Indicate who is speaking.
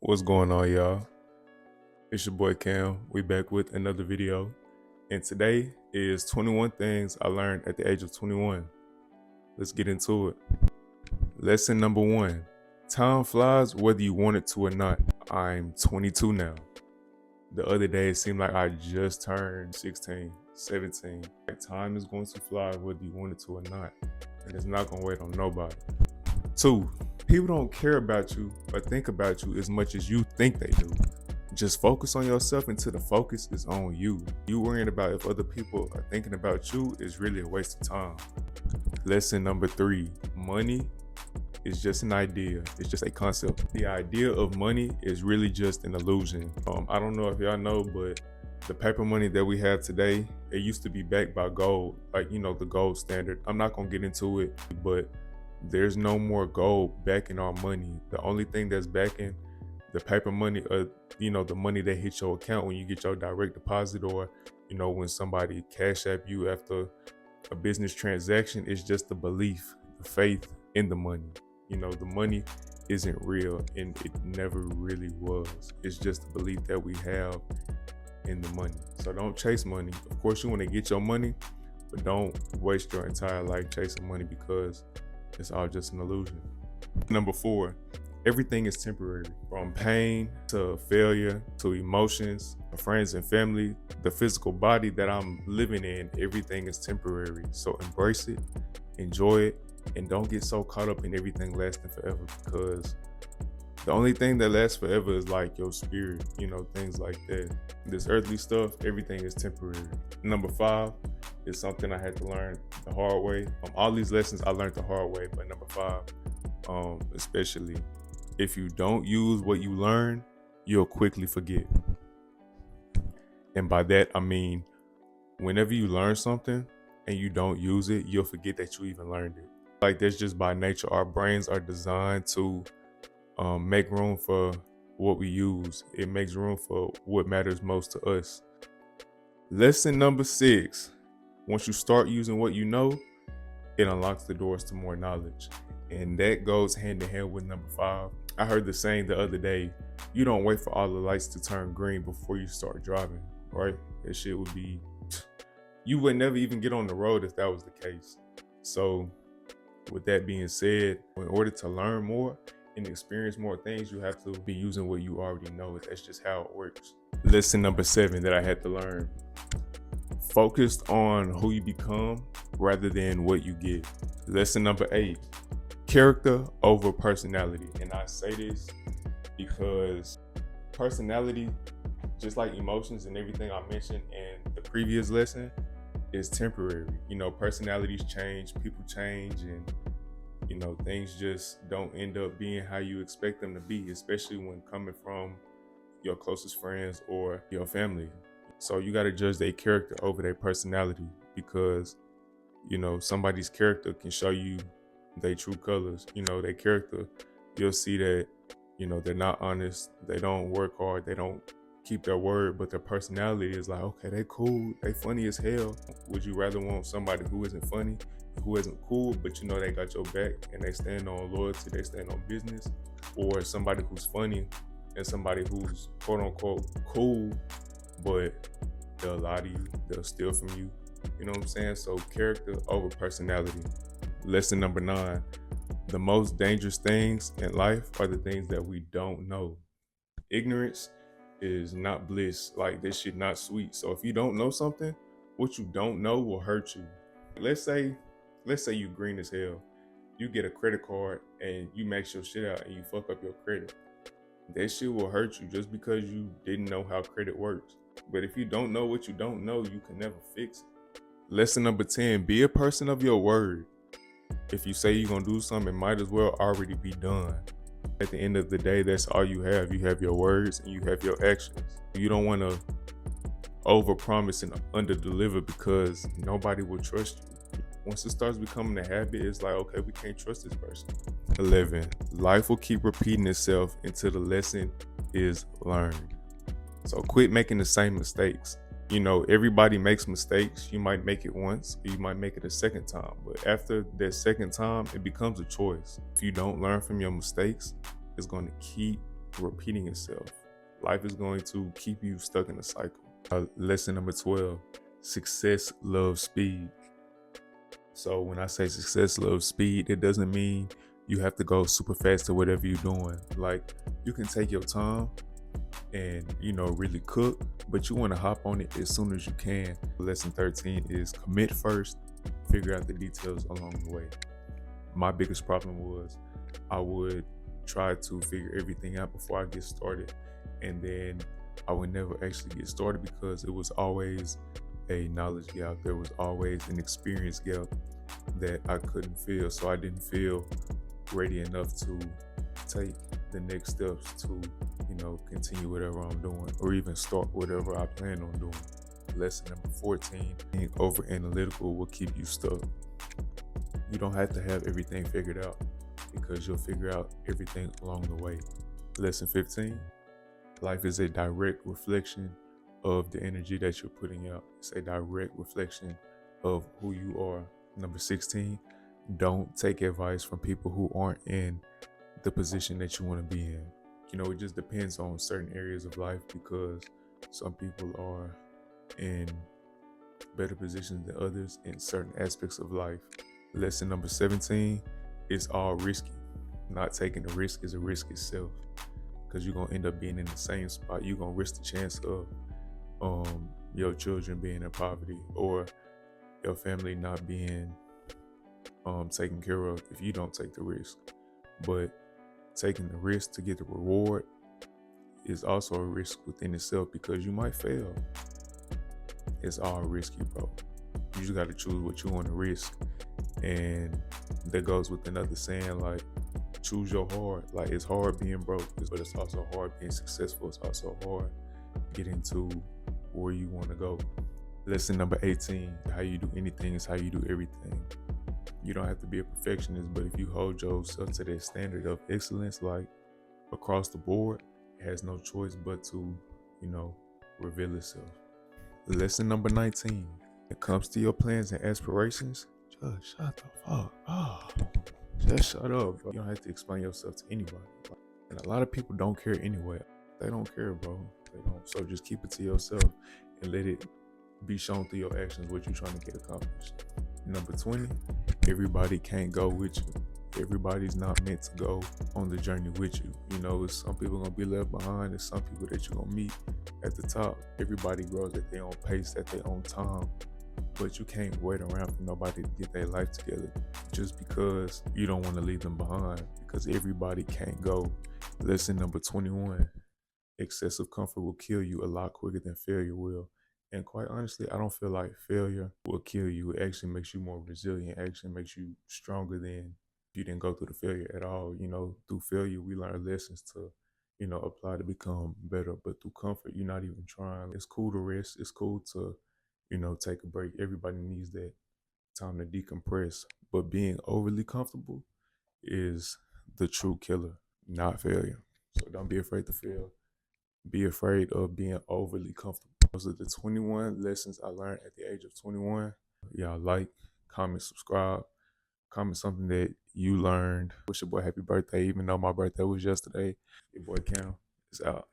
Speaker 1: What's going on, y'all? It's your boy Cam. We back with another video, and today is 21 things I learned at the age of 21. Let's get into it. Lesson number 1. Time flies whether you want it to or not. I'm 22 now. The other day it seemed like I just turned 16, 17. Time is going to fly whether you want it to or not, and it's not going to wait on nobody. 2. People don't care about you or think about you as much as you think they do. Just focus on yourself until the focus is on you. You worrying about if other people are thinking about you is really a waste of time. Lesson number 3. Money is just an idea. It's just a concept. The idea of money is really just an illusion. I don't know if y'all know, but the paper money that we have today, it used to be backed by gold, like, the gold standard. I'm not gonna get into it, but there's no more gold backing our money. The only thing that's backing the paper money, the money that hits your account when you get your direct deposit, or when somebody cash app you after a business transaction, is just the belief, the faith in the money. The money isn't real, and it never really was. It's just the belief that we have in the money. So don't chase money. Of course you want to get your money, but don't waste your entire life chasing money, because it's all just an illusion. Number 4, everything is temporary. From pain to failure to emotions, friends and family, the physical body that I'm living in, everything is temporary. So embrace it, enjoy it, and don't get so caught up in everything lasting forever, because the only thing that lasts forever is like your spirit, things like that. This earthly stuff, everything is temporary. Number 5 is something I had to learn the hard way. All these lessons I learned the hard way, but number 5, especially, if you don't use what you learn, you'll quickly forget. And by that, I mean, whenever you learn something and you don't use it, you'll forget that you even learned it. Like, that's just by nature. Our brains are designed to make room for what we use. It makes room for what matters most to us. Lesson number 6. Once you start using what you know, it unlocks the doors to more knowledge. And that goes hand in hand with number 5. I heard the saying the other day, you don't wait for all the lights to turn green before you start driving, right? That shit would be, you would never even get on the road if that was the case. So with that being said, in order to learn more and experience more things, you have to be using what you already know. That's just how it works. Lesson number 7 that I had to learn: focused on who you become rather than what you get. Lesson number 8: character over personality. And I say this because personality, just like emotions and everything I mentioned in the previous lesson, is temporary. Personalities change, people change, and things just don't end up being how you expect them to be, especially when coming from your closest friends or your family. So you got to judge their character over their personality, because somebody's character can show you their true colors. Their character, you'll see that they're not honest, they don't work hard, they don't keep their word, but their personality is like, okay, they cool, they funny as hell. Would you rather want somebody who isn't funny, who isn't cool, but they got your back and they stand on loyalty, they stand on business, or somebody who's funny and somebody who's quote unquote cool, but they'll lie to you, they'll steal from you? You know what I'm saying? So character over personality. Lesson number 9: the most dangerous things in life are the things that we don't know. Ignorance is not bliss. Like, this shit not sweet. So if you don't know something, what you don't know will hurt you. Let's say you green as hell. You get a credit card and you max your shit out and you fuck up your credit. That shit will hurt you just because you didn't know how credit works. But if you don't know what you don't know, you can never fix it. Lesson number 10: be a person of your word. If you say you're gonna do something, it might as well already be done. At the end of the day, that's all you have. You have your words and you have your actions. You don't want to overpromise and underdeliver, because nobody will trust you. Once it starts becoming a habit, it's like, okay, we can't trust this person. 11: life will keep repeating itself until the lesson is learned. So quit making the same mistakes. Everybody makes mistakes. You might make it once, or you might make it a second time, but after that second time, it becomes a choice. If you don't learn from your mistakes, it's going to keep repeating itself. Life is going to keep you stuck in a cycle. Lesson number 12, success loves speed. So when I say success loves speed, it doesn't mean you have to go super fast to whatever you're doing. Like, you can take your time and, really cook, but you want to hop on it as soon as you can. Lesson 13 is commit first, figure out the details along the way. My biggest problem was I would try to figure everything out before I get started, and then I would never actually get started because it was always a knowledge gap. There was always an experience gap that I couldn't fill. So I didn't feel ready enough to take the next steps to, continue whatever I'm doing or even start whatever I plan on doing. Lesson number 14, being over analytical will keep you stuck. You don't have to have everything figured out because you'll figure out everything along the way. Lesson 15, life is a direct reflection of the energy that you're putting out. It's a direct reflection of who you are. Number 16, don't take advice from people who aren't in the position that you want to be in. It just depends on certain areas of life because some people are in better positions than others in certain aspects of life. Lesson number 17, it's all risky. Not taking the risk is a risk itself because you're going to end up being in the same spot. You're going to risk the chance of your children being in poverty or your family not being taken care of if you don't take the risk. But taking the risk to get the reward is also a risk within itself because you might fail. It's all risky, bro. You just got to choose what you want to risk. And that goes with another saying, like, choose your hard. Like, it's hard being broke, but it's also hard being successful. It's also hard getting to where you want to go. Lesson number 18, how you do anything is how you do everything. You don't have to be a perfectionist, but if you hold yourself to that standard of excellence, like across the board, it has no choice but to, reveal itself. Lesson number 19, when it comes to your plans and aspirations, just shut the fuck up. Just shut up, bro. You don't have to explain yourself to anybody. And a lot of people don't care anyway. They don't care, bro. They don't. So just keep it to yourself and let it be shown through your actions what you're trying to get accomplished. Number 20, everybody can't go with you. Everybody's not meant to go on the journey with you. It's some people gonna be left behind. There's some people that you're gonna meet at the top. Everybody grows at their own pace, at their own time. But you can't wait around for nobody to get their life together just because you don't want to leave them behind, because everybody can't go. Lesson number 21, excessive comfort will kill you a lot quicker than failure will. And quite honestly, I don't feel like failure will kill you. It actually makes you more resilient. It actually makes you stronger than if you didn't go through the failure at all. Through failure, we learn lessons to, apply to become better. But through comfort, you're not even trying. It's cool to rest. It's cool to, take a break. Everybody needs that time to decompress. But being overly comfortable is the true killer, not failure. So don't be afraid to fail. Be afraid of being overly comfortable. Those are the 21 lessons I learned at the age of 21. Y'all like, comment, subscribe, comment something that you learned. Wish your boy happy birthday, even though my birthday was yesterday. Your boy Cam is out.